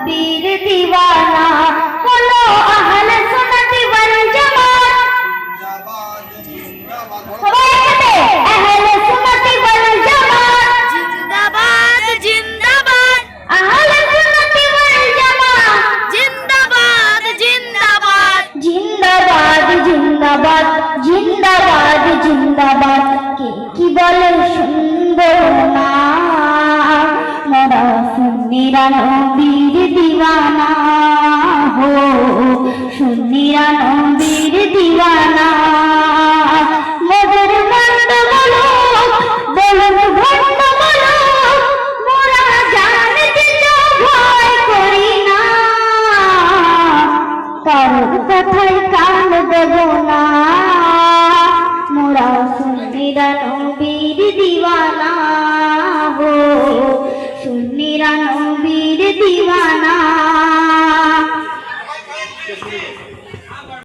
বীর দিওয়ানা হলো আহলে সুন্নাত ওয়াল জামাত সবাই একসাথে আহলে সুন্নাত ওয়াল জামাত জিন্দাবাদ জিন্দাবাদ আহলে সুন্নাত ওয়াল জামাত জিন্দাবাদ জিন্দাবাদ জিন্দাবাদ জিন্দাবাদ জিন্দাবাদ জিন্দাবাদ কে কি বলে শুনবো না মোরা সুন্নিরা নবীর দিওয়ানা হো সুন্নিরা নবীর দিওয়ানা মোদের ভণ্ড বলো বলুন ভণ্ড বলো মোরা জানতে তো ভয় করি না কারোর কথায় কান দেব না মোরা সুন্নিরা নবীর দিওয়ানা হো সুন্নিরা নবীর দিওয়ানা।